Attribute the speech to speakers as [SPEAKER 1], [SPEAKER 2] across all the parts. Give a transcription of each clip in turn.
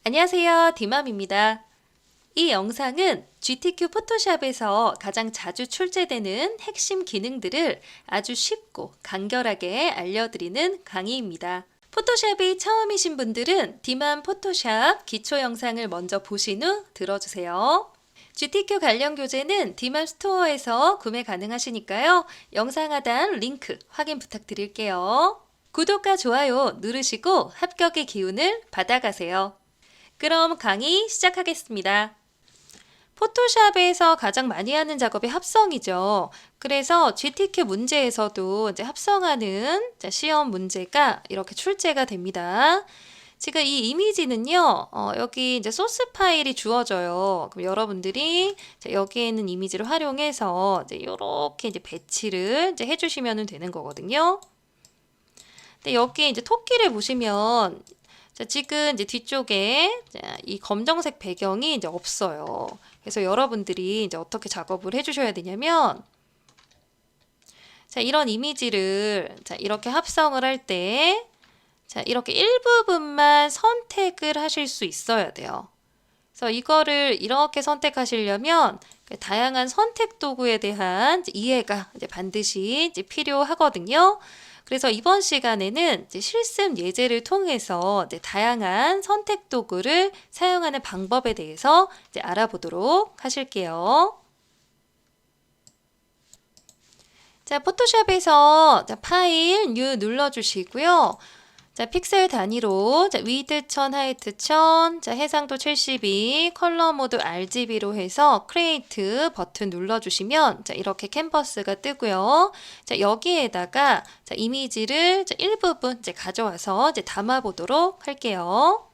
[SPEAKER 1] 안녕하세요, 디맘입니다. 이 영상은 GTQ 포토샵에서 가장 자주 출제되는 핵심 기능들을 아주 쉽고 간결하게 알려드리는 강의입니다. 포토샵이 처음이신 분들은 디맘 포토샵 기초 영상을 먼저 보신 후 들어주세요. GTQ 관련 교재는 디맘 스토어에서 구매 가능하시니까요. 영상 하단 링크 확인 부탁드릴게요. 구독과 좋아요 누르시고 합격의 기운을 받아가세요. 그럼 강의 시작하겠습니다. 포토샵에서 가장 많이 하는 작업이 합성이죠. 그래서 GTQ 문제에서도 이제 합성하는 시험 문제가 이렇게 출제가 됩니다. 지금 이 이미지는요, 여기 이제 소스 파일이 주어져요. 그럼 여러분들이 여기에 있는 이미지를 활용해서 이렇게 이제 배치를 이제 해주시면 되는 거거든요. 근데 여기 이제 토끼를 보시면 자, 지금 이제 뒤쪽에 이 검정색 배경이 이제 없어요. 그래서 여러분들이 이제 어떻게 작업을 해주셔야 되냐면, 자, 이런 이미지를 자, 이렇게 합성을 할 때, 자, 이렇게 일부분만 선택을 하실 수 있어야 돼요. 그래서 이거를 이렇게 선택하시려면 다양한 선택 도구에 대한 이해가 이제 반드시 이제 필요하거든요. 그래서 이번 시간에는 이제 실습 예제를 통해서 이제 다양한 선택 도구를 사용하는 방법에 대해서 이제 알아보도록 하실게요. 자, 포토샵에서 파일 뉴 눌러주시고요. 자, 픽셀 단위로 자, 위드 1000, 하이트 1000, 자, 해상도 72, 컬러 모드 RGB로 해서 크리에이트 버튼 눌러주시면 자, 이렇게 캔버스가 뜨고요. 자, 여기에다가 자, 이미지를 자, 일부분 이제 가져와서 이제 담아보도록 할게요.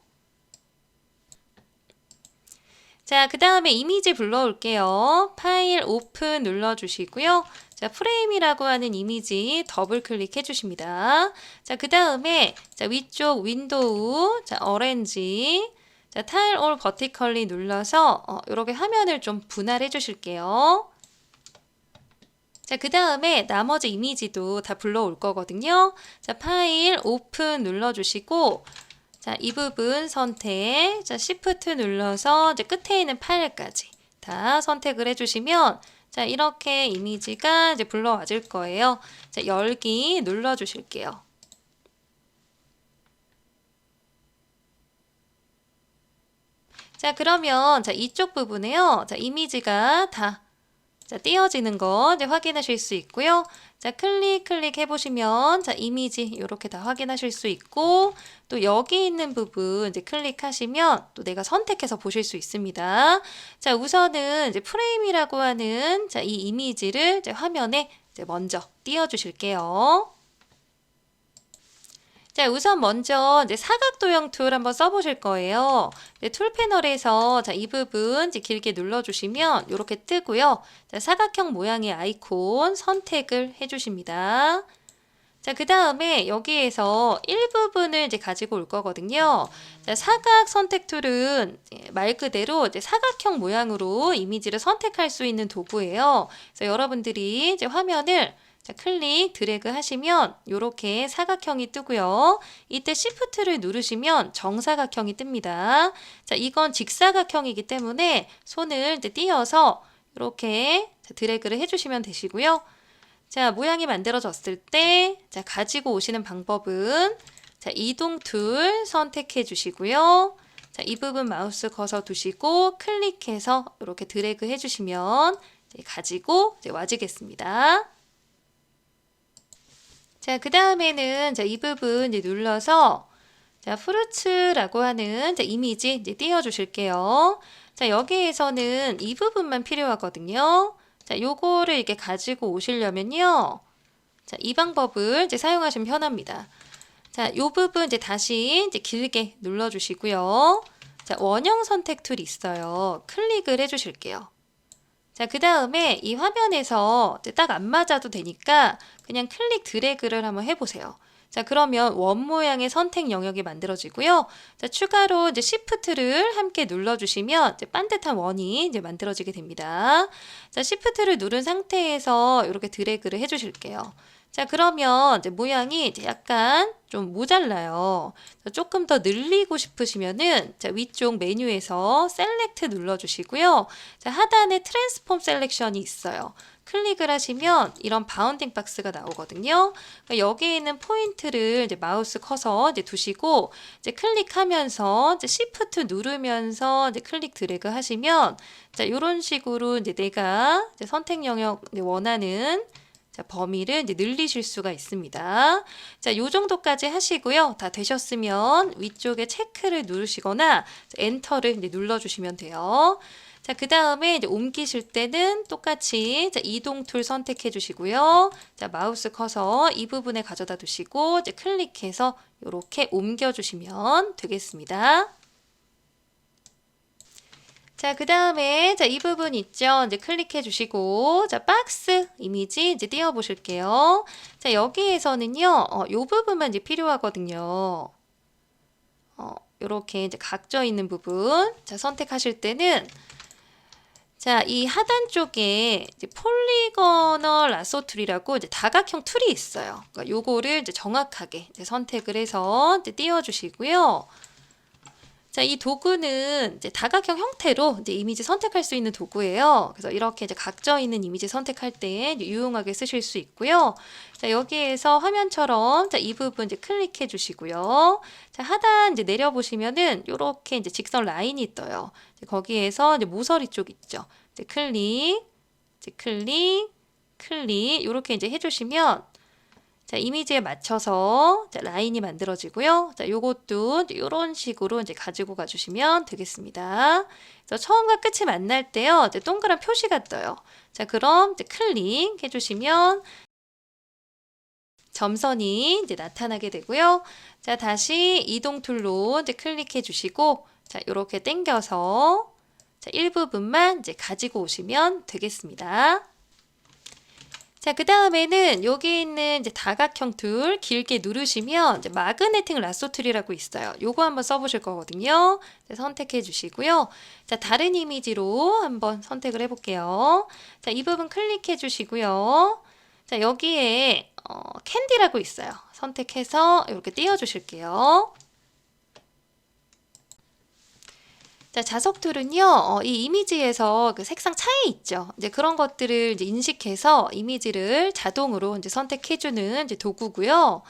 [SPEAKER 1] 자, 그 다음에 이미지 불러올게요. 파일 오픈 눌러주시고요. 자, 프레임이라고 하는 이미지 더블 클릭해 주십니다. 자, 그 다음에 자, 위쪽 윈도우, 자, 어렌지, 자, 타일 올 버티컬리 눌러서 이렇게 화면을 좀 분할해 주실게요. 자, 그 다음에 나머지 이미지도 다 불러올 거거든요. 자, 파일 오픈 눌러주시고 자, 이 부분 선택, 자, Shift 눌러서 이제 끝에 있는 파일까지 다 선택을 해주시면 자, 이렇게 이미지가 이제 불러와질 거예요. 자, 열기 눌러주실게요. 자, 그러면 자, 이쪽 부분에요. 자, 이미지가 다 자, 띄어지는 거 이제 확인하실 수 있고요. 자, 클릭 해보시면 자, 이미지 이렇게 다 확인하실 수 있고 또 여기 있는 부분 이제 클릭하시면 또 내가 선택해서 보실 수 있습니다. 자, 우선은 이제 프레임이라고 하는 자, 이 이미지를 이제 화면에 이제 먼저 띄워주실게요. 자, 우선 먼저 이제 사각도형 툴 한번 써보실 거예요. 툴 패널에서 자, 이 부분 이제 길게 눌러주시면 이렇게 뜨고요. 자, 사각형 모양의 아이콘 선택을 해주십니다. 자, 그 다음에 여기에서 일부분을 이제 가지고 올 거거든요. 자, 사각 선택 툴은 말 그대로 이제 사각형 모양으로 이미지를 선택할 수 있는 도구예요. 그래서 여러분들이 이제 화면을 자, 클릭, 드래그 하시면 이렇게 사각형이 뜨고요. 이때 Shift를 누르시면 정사각형이 뜹니다. 자, 이건 직사각형이기 때문에 손을 이제 띄어서 이렇게 드래그를 해주시면 되시고요. 자, 모양이 만들어졌을 때 자, 가지고 오시는 방법은 자, 이동 툴 선택해 주시고요. 자, 이 부분 마우스 커서 두시고 클릭해서 이렇게 드래그 해주시면 가지고 와지겠습니다. 자, 그 다음에는 자, 이 부분 이제 눌러서 자, 프루츠라고 하는 자, 이미지 이제 띄워주실게요. 자, 여기에서는 이 부분만 필요하거든요. 자, 요거를 이렇게 가지고 오시려면요. 자, 이 방법을 이제 사용하시면 편합니다. 자, 요 부분 이제 다시 이제 길게 눌러주시고요. 자, 원형 선택 툴이 있어요. 클릭을 해주실게요. 자, 그 다음에 이 화면에서 딱 안 맞아도 되니까 그냥 클릭 드래그를 한번 해보세요. 자, 그러면 원 모양의 선택 영역이 만들어지고요. 자, 추가로 이제 Shift를 함께 눌러주시면 이제 반듯한 원이 이제 만들어지게 됩니다. 자, Shift를 누른 상태에서 이렇게 드래그를 해주실게요. 자, 그러면 이제 모양이 이제 약간 좀 모자라요. 조금 더 늘리고 싶으시면은 자, 위쪽 메뉴에서 셀렉트 눌러주시고요. 자, 하단에 트랜스폼 셀렉션이 있어요. 클릭을 하시면 이런 바운딩 박스가 나오거든요. 그러니까 여기에 있는 포인트를 이제 마우스 커서 이제 두시고 이제 클릭하면서 이제 시프트 누르면서 이제 클릭 드래그 하시면 자, 이런 식으로 이제 내가 이제 선택 영역 원하는 자, 범위를 이제 늘리실 수가 있습니다. 자, 요 정도까지 하시고요. 다 되셨으면 위쪽에 체크를 누르시거나 엔터를 이제 눌러주시면 돼요. 자, 그 다음에 이제 옮기실 때는 똑같이 자, 이동 툴 선택해 주시고요. 자, 마우스 커서 이 부분에 가져다 두시고 이제 클릭해서 이렇게 옮겨 주시면 되겠습니다. 자, 그 다음에 자, 이 부분 있죠. 이제 클릭해 주시고 자, 박스 이미지 이제 띄워 보실게요. 자, 여기에서는요. 요 부분만 이제 필요하거든요. 요렇게 이제 각져 있는 부분. 자, 선택하실 때는 자, 이 하단 쪽에 이제 폴리거널 라소 툴이라고 이제 다각형 툴이 있어요. 그러니까 요거를 이제 정확하게 이제 선택을 해서 이제 띄워 주시고요. 자, 이 도구는 이제 다각형 형태로 이제 이미지 선택할 수 있는 도구예요. 그래서 이렇게 이제 각져 있는 이미지 선택할 때 유용하게 쓰실 수 있고요. 자, 여기에서 화면처럼 자, 이 부분 이제 클릭해 주시고요. 자, 하단 이제 내려 보시면은 요렇게 이제 직선 라인이 떠요. 이제 거기에서 이제 모서리 쪽 있죠. 이제 클릭, 이제 클릭, 클릭 요렇게 이제 해주시면 자, 이미지에 맞춰서 자, 라인이 만들어지고요. 자, 요것도 이런 식으로 이제 가지고 가주시면 되겠습니다. 그래서 처음과 끝이 만날 때요, 이제 동그란 표시가 떠요. 자, 그럼 이제 클릭 해주시면 점선이 이제 나타나게 되고요. 자, 다시 이동 툴로 이제 클릭해 주시고, 자, 이렇게 당겨서 자, 일부분만 이제 가지고 오시면 되겠습니다. 자, 그 다음에는 여기 있는 이제 다각형 툴 길게 누르시면 이제 마그네틱 라소 툴이라고 있어요. 요거 한번 써보실 거거든요. 선택해 주시고요. 자, 다른 이미지로 한번 선택을 해볼게요. 자, 이 부분 클릭해 주시고요. 자, 여기에 캔디라고 있어요. 선택해서 이렇게 띄워 주실게요. 자, 자석 툴은요, 이 이미지에서 그 색상 차이 있죠. 이제 그런 것들을 이제 인식해서 이미지를 자동으로 이제 선택해주는 이제 도구고요.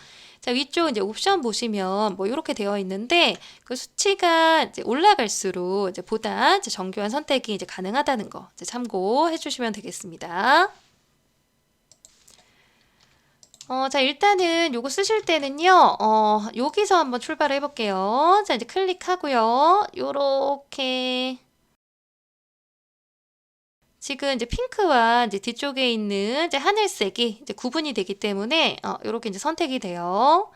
[SPEAKER 1] 자, 위쪽 이제 옵션 보시면 뭐 이렇게 되어 있는데 그 수치가 이제 올라갈수록 이제 보다 이제 정교한 선택이 이제 가능하다는 거 이제 참고해 주시면 되겠습니다. 자, 일단은 요거 쓰실 때는요, 여기서 한번 출발을 해볼게요. 자, 이제 클릭하고요. 요렇게. 지금 이제 핑크와 이제 뒤쪽에 있는 이제 하늘색이 이제 구분이 되기 때문에, 요렇게 이제 선택이 돼요.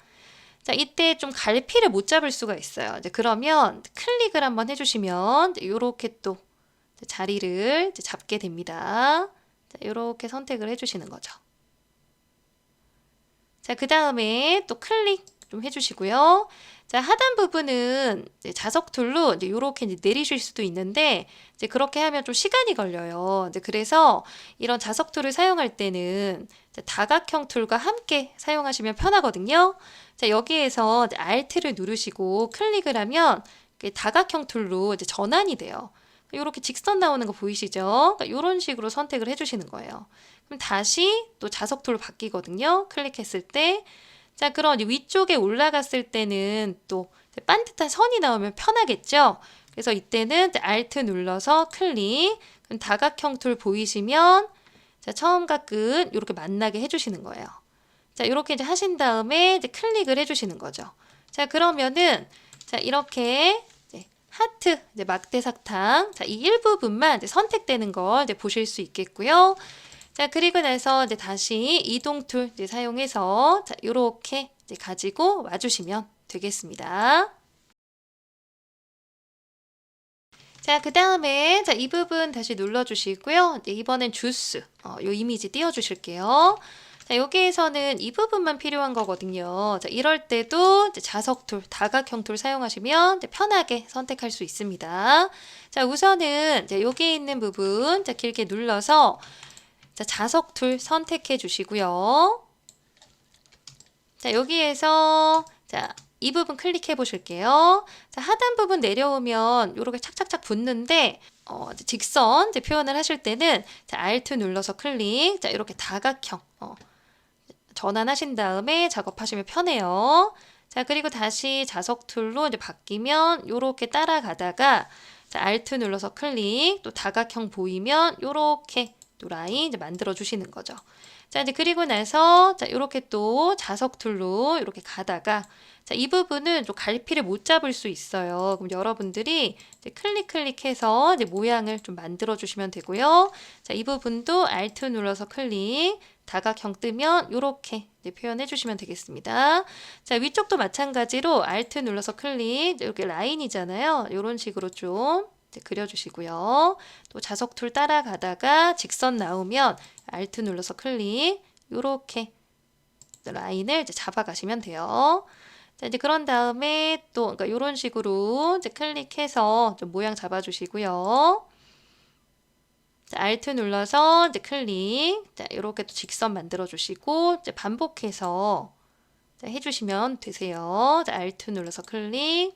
[SPEAKER 1] 자, 이때 좀 갈피를 못 잡을 수가 있어요. 이제 그러면 클릭을 한번 해주시면, 요렇게 또 자리를 이제 잡게 됩니다. 자, 요렇게 선택을 해주시는 거죠. 자, 그 다음에 또 클릭 좀 해주시고요. 자, 하단 부분은 이제 자석 툴로 이제 이렇게 이제 내리실 수도 있는데 이제 그렇게 하면 좀 시간이 걸려요. 이제 그래서 이런 자석 툴을 사용할 때는 이제 다각형 툴과 함께 사용하시면 편하거든요. 자, 여기에서 이제 Alt를 누르시고 클릭을 하면 다각형 툴로 이제 전환이 돼요. 이렇게 직선 나오는 거 보이시죠? 그러니까 이런 식으로 선택을 해주시는 거예요. 그럼 다시 또 자석 툴로 바뀌거든요. 클릭했을 때. 자, 그럼 위쪽에 올라갔을 때는 또 반듯한 선이 나오면 편하겠죠? 그래서 이때는 Alt 눌러서 클릭. 그럼 다각형 툴 보이시면 자, 처음과 끝 이렇게 만나게 해주시는 거예요. 자, 이렇게 이제 하신 다음에 이제 클릭을 해주시는 거죠. 자, 그러면은 자, 이렇게 하트, 이제 막대 사탕, 자, 이 일부분만 이제 선택되는 걸 이제 보실 수 있겠고요. 자, 그리고 나서 이제 다시 이동 툴 이제 사용해서 자, 요렇게 이제 가지고 와주시면 되겠습니다. 자, 그 다음에 자, 이 부분 다시 눌러주시고요. 이제 이번엔 주스, 요 이미지 띄워주실게요. 자, 여기에서는 이 부분만 필요한 거거든요. 자, 이럴 때도 이제 자석 툴, 다각형 툴 사용하시면 이제 편하게 선택할 수 있습니다. 자, 우선은 이제 여기 있는 부분 자, 길게 눌러서 자, 자석 툴 선택해 주시고요. 자, 여기에서 이 부분 클릭해 보실게요. 자, 하단 부분 내려오면 이렇게 착착착 붙는데 이제 직선 이제 표현을 하실 때는 Alt 눌러서 클릭. 자, 이렇게 다각형 전환하신 다음에 작업하시면 편해요. 자, 그리고 다시 자석 툴로 이제 바뀌면 이렇게 따라가다가 Alt 눌러서 클릭. 또 다각형 보이면 이렇게 또 라인 이제 만들어 주시는 거죠. 자, 이제 그리고 나서 이렇게 또 자석 툴로 이렇게 가다가 이 부분은 좀 갈피를 못 잡을 수 있어요. 그럼 여러분들이 이제 클릭해서 이제 모양을 좀 만들어 주시면 되고요. 자, 이 부분도 Alt 눌러서 클릭, 다각형 뜨면 이렇게 표현해 주시면 되겠습니다. 자, 위쪽도 마찬가지로 Alt 눌러서 클릭, 이렇게 라인이잖아요. 이런 식으로 좀 그려주시고요. 또 자석 툴 따라가다가 직선 나오면 Alt 눌러서 클릭, 이렇게 라인을 이제 잡아가시면 돼요. 자, 이제 그런 다음에 또 그러니까 이런 식으로 이제 클릭해서 좀 모양 잡아주시고요. 자, Alt 눌러서 이제 클릭, 자, 이렇게 또 직선 만들어 주시고 이제 반복해서 해주시면 되세요. 자, Alt 눌러서 클릭.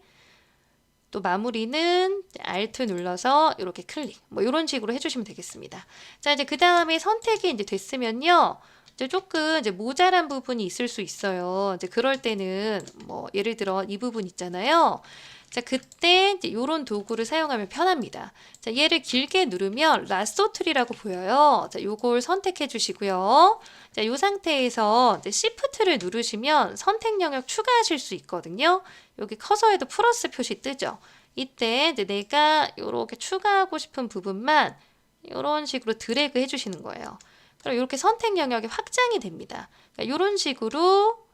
[SPEAKER 1] 또 마무리는 Alt 눌러서 이렇게 클릭. 뭐 이런 식으로 해주시면 되겠습니다. 자, 이제 그 다음에 선택이 이제 됐으면요. 이제 조금 이제 모자란 부분이 있을 수 있어요. 이제 그럴 때는 뭐 예를 들어 이 부분 있잖아요. 자, 그때 이제 이런 도구를 사용하면 편합니다. 자, 얘를 길게 누르면 라쏘 툴이라고 보여요. 자, 요걸 선택해 주시고요. 자, 이 상태에서 이제 Shift를 누르시면 선택 영역 추가하실 수 있거든요. 여기 커서에도 플러스 표시 뜨죠. 이때 이제 내가 이렇게 추가하고 싶은 부분만 이런 식으로 드래그 해주시는 거예요. 그럼 이렇게 선택 영역이 확장이 됩니다. 그러니까 이런 식으로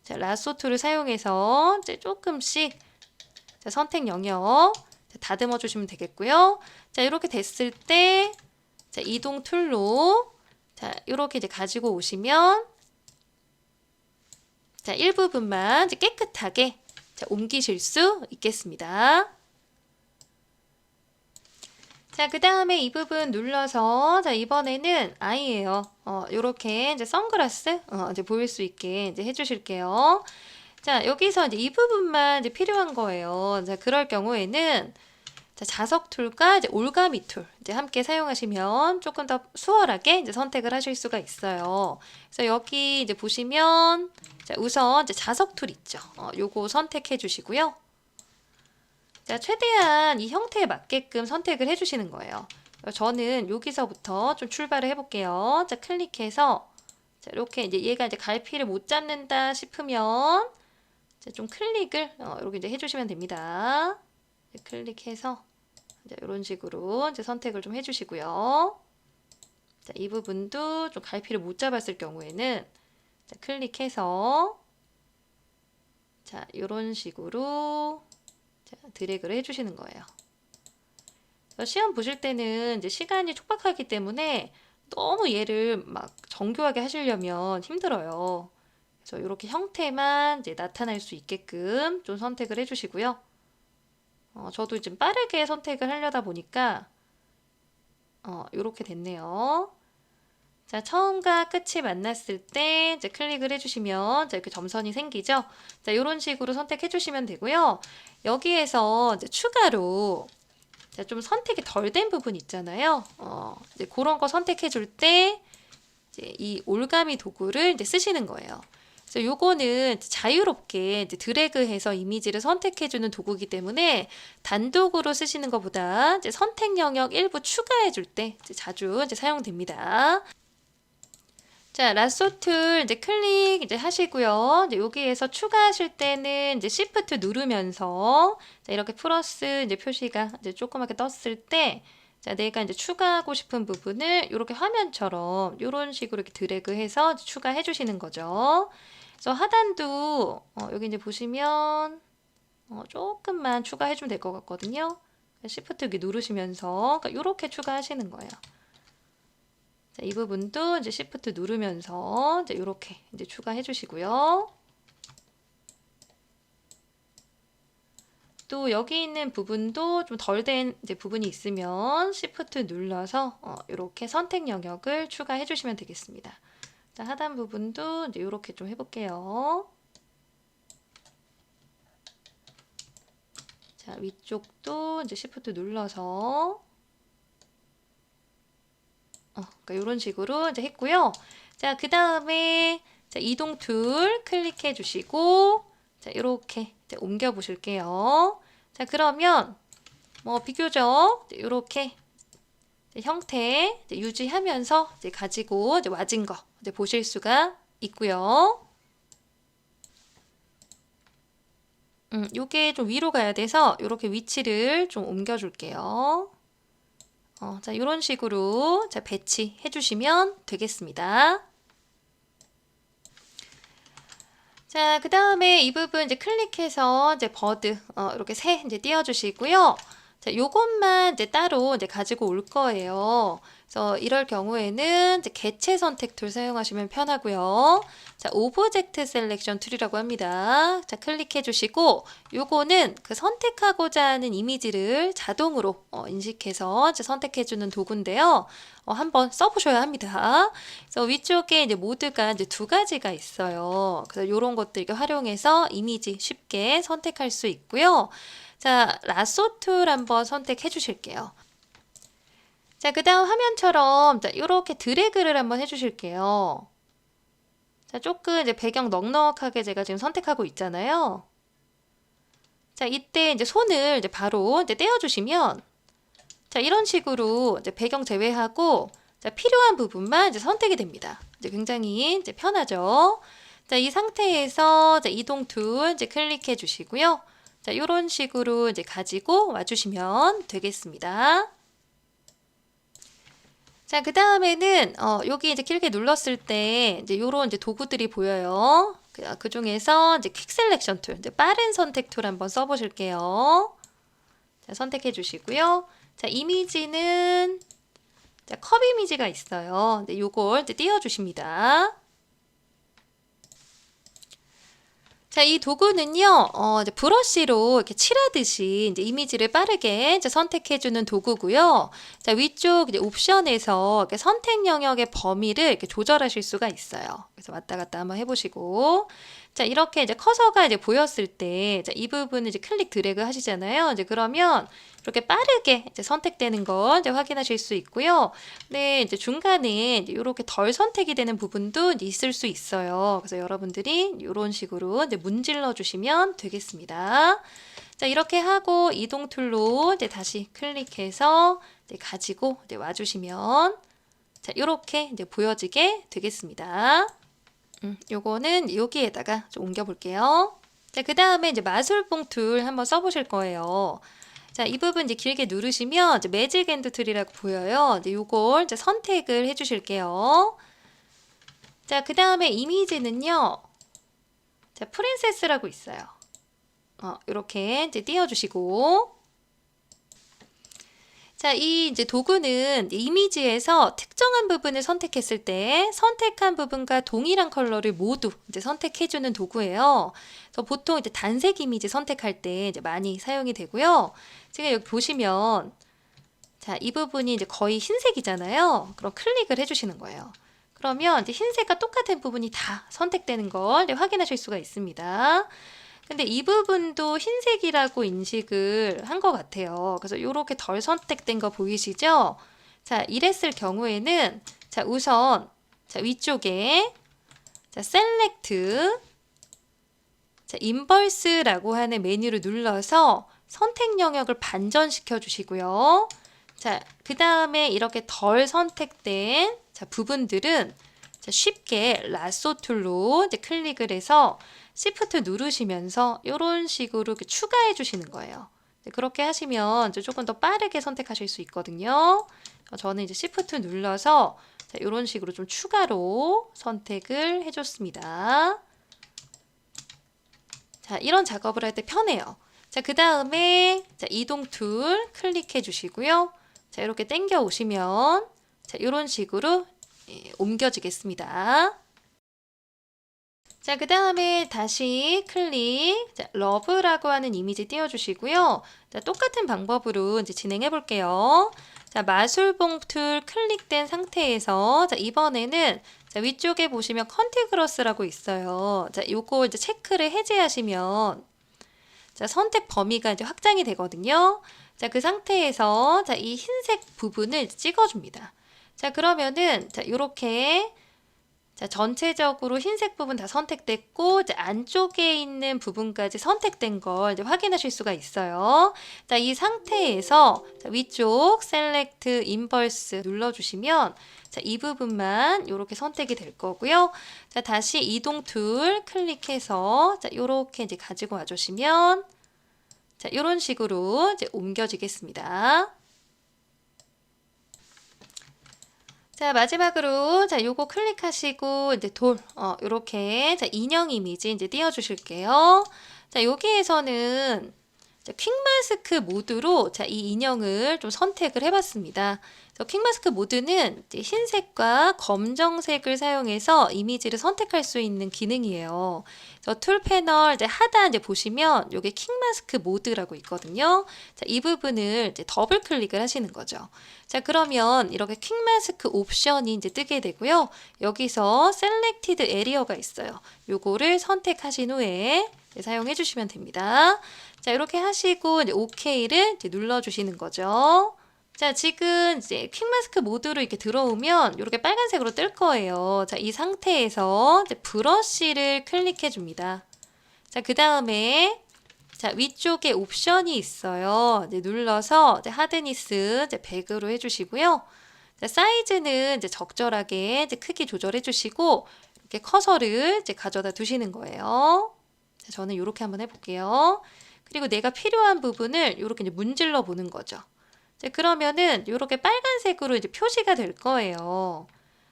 [SPEAKER 1] 라쏘 툴을 사용해서 이제 조금씩 선택 영역 다듬어 주시면 되겠고요. 자, 이렇게 됐을 때 이동 툴로 이렇게 이제 가지고 오시면 일부분만 이제 깨끗하게 옮기실 수 있겠습니다. 자, 그 다음에 이 부분 눌러서 이번에는 아이예요. 요렇게 이제 선글라스 이제 보일 수 있게 이제 해주실게요. 자, 여기서 이제 이 부분만 이제 필요한 거예요. 자, 그럴 경우에는 자석 툴과 이제 올가미 툴 이제 함께 사용하시면 조금 더 수월하게 이제 선택을 하실 수가 있어요. 그래서 여기 이제 보시면 우선 이제 자석 툴 있죠. 요거 선택해 주시고요. 자, 최대한 이 형태에 맞게끔 선택을 해주시는 거예요. 저는 여기서부터 좀 출발을 해볼게요. 자, 클릭해서 이렇게 이제 얘가 이제 갈피를 못 잡는다 싶으면 좀 클릭을 이렇게 이제 해주시면 됩니다. 클릭해서 이제 이런 식으로 이제 선택을 좀 해주시고요. 자, 이 부분도 좀 갈피를 못 잡았을 경우에는 클릭해서 이런 식으로 드래그를 해주시는 거예요. 시험 보실 때는 이제 시간이 촉박하기 때문에 너무 얘를 막 정교하게 하시려면 힘들어요. 그래서 이렇게 형태만 이제 나타날 수 있게끔 좀 선택을 해주시고요. 저도 좀 빠르게 선택을 하려다 보니까 이렇게 됐네요. 자, 처음과 끝이 만났을 때 이제 클릭을 해주시면 이렇게 점선이 생기죠. 자, 이런 식으로 선택해 주시면 되고요. 여기에서 이제 추가로 좀 선택이 덜 된 부분 있잖아요. 이제 그런 거 선택해 줄 때 이 올가미 도구를 이제 쓰시는 거예요. 그래서 요거는 자유롭게 이제 드래그해서 이미지를 선택해주는 도구이기 때문에 단독으로 쓰시는 것보다 이제 선택 영역 일부 추가해줄 때 자주 이제 사용됩니다. 자, 라쏘 툴 이제 클릭 이제 하시고요. 이제 여기에서 추가하실 때는 이제 Shift 누르면서 이렇게 플러스 이제 표시가 이제 조그맣게 떴을 때 내가 이제 추가하고 싶은 부분을 이렇게 화면처럼 이런 식으로 이렇게 드래그해서 추가해 주시는 거죠. 그래서 하단도 여기 이제 보시면 조금만 추가해 주면 될 것 같거든요. Shift 여기 누르시면서 그러니까 이렇게 추가하시는 거예요. 자, 이 부분도 이제 Shift 누르면서 이제 이렇게 이제 추가해 주시고요. 또 여기 있는 부분도 좀 덜 된 이제 부분이 있으면 Shift 눌러서 이렇게 선택 영역을 추가해 주시면 되겠습니다. 자, 하단 부분도 이제 이렇게 좀 해볼게요. 자, 위쪽도 이제 Shift 눌러서 그러니까 이런 식으로 이제 했고요. 자, 그 다음에 이동 툴 클릭해 주시고 자, 이렇게 옮겨 보실게요. 자, 그러면 뭐 비교적 이렇게 형태 유지하면서 가지고 와진 거 보실 수가 있고요. 요게 좀 위로 가야 돼서 이렇게 위치를 좀 옮겨 줄게요. 자, 이런 식으로 배치해 주시면 되겠습니다. 자, 그 다음에 이 부분 이제 클릭해서 버드 이렇게 새 띄워 주시고요. 자, 요것만 따로 가지고 올 거예요. 그래서 이럴 경우에는 개체 선택 툴 사용하시면 편하고요. 자, 오브젝트 셀렉션 툴이라고 합니다. 자, 클릭해 주시고 요거는 그 선택하고자 하는 이미지를 자동으로 인식해서 선택해 주는 도구인데요. 한번 써보셔야 합니다. 그래서 위쪽에 모드가 두 가지가 있어요. 그래서 이런 것들 활용해서 이미지 쉽게 선택할 수 있고요. 자, 라sso 툴 한번 선택해 주실게요. 자, 그 다음 화면처럼 이렇게 드래그를 한번 해주실게요. 자, 조금 배경 넉넉하게 제가 지금 선택하고 있잖아요. 자, 이때 손을 바로 떼어주시면 자, 이런 식으로 배경 제외하고 필요한 부분만 선택이 됩니다. 굉장히 편하죠. 자, 이 상태에서 이동 툴 클릭해 주시고요. 자, 이런 식으로 가지고 와주시면 되겠습니다. 자, 그 다음에는 여기 길게 눌렀을 때 요런 도구들이 보여요. 그 중에서 퀵 셀렉션 툴, 빠른 선택 툴 한번 써보실게요. 자, 선택해 주시고요. 자, 이미지는 컵 이미지가 있어요. 요걸 띄워주십니다. 자, 이 도구는요, 브러쉬로 이렇게 칠하듯이 이미지를 빠르게 선택해주는 도구고요. 자, 위쪽 옵션에서 선택 영역의 범위를 이렇게 조절하실 수가 있어요. 그래서 왔다 갔다 한번 해보시고. 자, 이렇게 커서가 보였을 때, 자, 이 부분을 클릭 드래그 하시잖아요. 그러면 이렇게 빠르게 선택되는 거 확인하실 수 있고요. 네, 중간에 이렇게 덜 선택이 되는 부분도 있을 수 있어요. 그래서 여러분들이 이런 식으로 문질러 주시면 되겠습니다. 자, 이렇게 하고 이동 툴로 다시 클릭해서 가지고 와주시면 자, 이렇게 보여지게 되겠습니다. 요거는 여기에다가 좀 옮겨 볼게요. 자, 그 다음에 마술봉 툴 한번 써보실 거예요. 자, 이 부분 길게 누르시면 매직 앤드 툴이라고 보여요. 요걸 선택을 해주실게요. 자, 그 다음에 이미지는요. 자, 프린세스라고 있어요. 이렇게 띄워주시고. 자, 이 도구는 이미지에서 특정한 부분을 선택했을 때 선택한 부분과 동일한 컬러를 모두 선택해주는 도구예요. 그래서 보통 단색 이미지 선택할 때 많이 사용이 되고요. 지금 여기 보시면 자, 이 부분이 거의 흰색이잖아요. 그럼 클릭을 해주시는 거예요. 그러면 흰색과 똑같은 부분이 다 선택되는 걸 확인하실 수가 있습니다. 근데 이 부분도 흰색이라고 인식을 한 것 같아요. 그래서 이렇게 덜 선택된 거 보이시죠? 자, 이랬을 경우에는 자, 우선 자, 위쪽에 자, 셀렉트 자, 인버스라고 하는 메뉴를 눌러서 선택 영역을 반전시켜 주시고요. 자, 그 다음에 이렇게 덜 선택된 자, 부분들은 자, 쉽게 라sso 툴로 클릭을 해서 Shift 누르시면서 이런 식으로 추가해 주시는 거예요. 그렇게 하시면 조금 더 빠르게 선택하실 수 있거든요. 저는 Shift 눌러서 이런 식으로 좀 추가로 선택을 해줬습니다. 자, 이런 작업을 할 때 편해요. 자, 그 다음에 이동 툴 클릭해 주시고요. 자, 이렇게 당겨 오시면 자, 이런 식으로 옮겨지겠습니다. 자, 그 다음에 다시 클릭, 자, 러브라고 하는 이미지 띄워주시고요. 자, 똑같은 방법으로 이제 진행해 볼게요. 자, 마술봉 툴 클릭된 상태에서 자, 이번에는 자, 위쪽에 보시면 컨티그러스라고 있어요. 자, 요거 이제 체크를 해제하시면 자, 선택 범위가 이제 확장이 되거든요. 자, 그 상태에서 자, 이 흰색 부분을 찍어줍니다. 자, 그러면은 자, 요렇게 자, 전체적으로 흰색 부분 다 선택됐고 이제 안쪽에 있는 부분까지 선택된 걸 이제 확인하실 수가 있어요. 자, 이 상태에서 자, 위쪽 셀렉트 인버스 눌러주시면 자, 이 부분만 이렇게 선택이 될 거고요. 자, 다시 이동 툴 클릭해서 자, 이렇게 이제 가지고 와주시면 자, 이런 식으로 이제 옮겨지겠습니다. 자, 마지막으로 자, 요거 클릭하시고 이제 요렇게 자, 인형 이미지 이제 띄워 주실게요. 자, 여기에서는 자, 퀵마스크 모드로 자, 이 인형을 좀 선택을 해 봤습니다. 퀵마스크 모드는 이제 흰색과 검정색을 사용해서 이미지를 선택할 수 있는 기능이에요. 툴 패널 이제 하단 이제 보시면 요게 퀵마스크 모드라고 있거든요. 자, 이 부분을 이제 더블 클릭을 하시는 거죠. 자, 그러면 이렇게 퀵마스크 옵션이 이제 뜨게 되고요. 여기서 셀렉티드 에리어가 있어요. 요거를 선택하신 후에 사용해 주시면 됩니다. 자, 이렇게 하시고 이제 OK를 이제 눌러 주시는 거죠. 자, 지금 이제 퀵마스크 모드로 이렇게 들어오면 이렇게 빨간색으로 뜰 거예요. 자, 이 상태에서 이제 브러쉬를 클릭해 줍니다. 자, 그 다음에 자, 위쪽에 옵션이 있어요. 이제 눌러서 이제 하드니스 이제 100으로 해주시고요. 자, 사이즈는 이제 적절하게 이제 크기 조절해 주시고 이렇게 커서를 이제 가져다 두시는 거예요. 자, 저는 이렇게 한번 해볼게요. 그리고 내가 필요한 부분을 이렇게 이제 문질러 보는 거죠. 자, 그러면은 이렇게 빨간색으로 이제 표시가 될 거예요.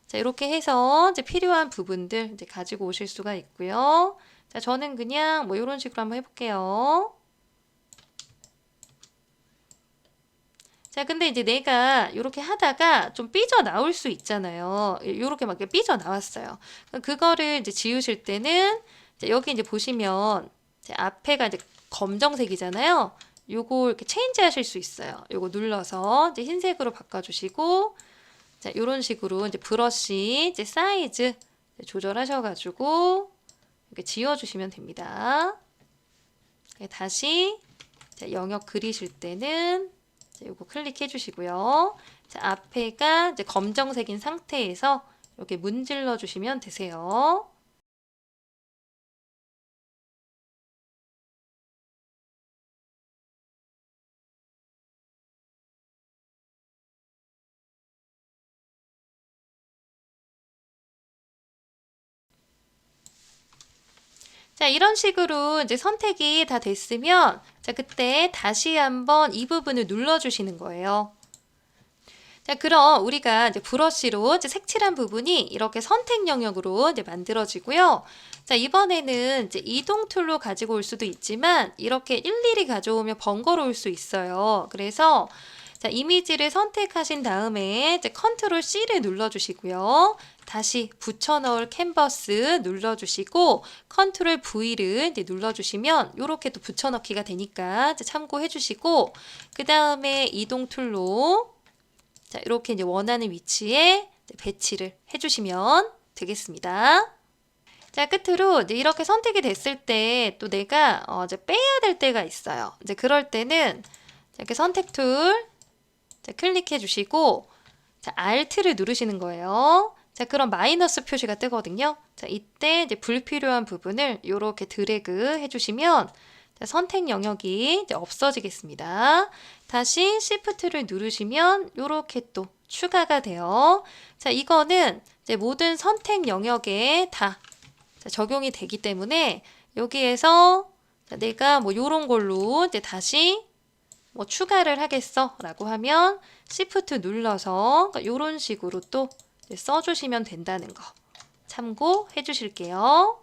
[SPEAKER 1] 자, 이렇게 해서 이제 필요한 부분들 이제 가지고 오실 수가 있고요. 자, 저는 그냥 뭐 이런 식으로 한번 해볼게요. 자, 근데 이제 내가 이렇게 하다가 좀 삐져 나올 수 있잖아요. 이렇게 막 삐져 나왔어요. 그거를 이제 지우실 때는 이제 여기 이제 보시면 이제 앞에가 이제 검정색이잖아요. 요거 이렇게 체인지 하실 수 있어요. 요거 눌러서 이제 흰색으로 바꿔주시고, 자, 요런 식으로 이제 브러쉬, 이제 사이즈 조절하셔가지고, 이렇게 지워주시면 됩니다. 다시, 자, 영역 그리실 때는, 자, 요거 클릭해 주시고요. 자, 앞에가 이제 검정색인 상태에서 이렇게 문질러 주시면 되세요. 자, 이런 식으로 이제 선택이 다 됐으면, 자, 그때 다시 한번 이 부분을 눌러주시는 거예요. 자, 그럼 우리가 이제 브러쉬로 이제 색칠한 부분이 이렇게 선택 영역으로 이제 만들어지고요. 자, 이번에는 이제 이동 툴로 가지고 올 수도 있지만, 이렇게 일일이 가져오면 번거로울 수 있어요. 그래서 자, 이미지를 선택하신 다음에 이제 컨트롤 C를 눌러주시고요. 다시 붙여 넣을 캔버스 눌러주시고 컨트롤 V를 이제 눌러주시면 이렇게 또 붙여 넣기가 되니까 이제 참고해 주시고 그 다음에 이동 툴로 자, 이렇게 이제 원하는 위치에 배치를 해주시면 되겠습니다. 자, 끝으로 이제 이렇게 선택이 됐을 때 또 내가 이제 빼야 될 때가 있어요. 이제 그럴 때는 이렇게 선택 툴 자, 클릭해 주시고 자, Alt를 누르시는 거예요. 자, 그럼 마이너스 표시가 뜨거든요. 자, 이때 이제 불필요한 부분을 이렇게 드래그 해주시면 자, 선택 영역이 이제 없어지겠습니다. 다시 Shift를 누르시면 이렇게 또 추가가 돼요. 자, 이거는 이제 모든 선택 영역에 다 자, 적용이 되기 때문에 여기에서 자, 내가 뭐 이런 걸로 이제 다시 뭐 추가를 하겠어 라고 하면 Shift 눌러서 이런 식으로 또 써주시면 된다는 거 참고해 주실게요.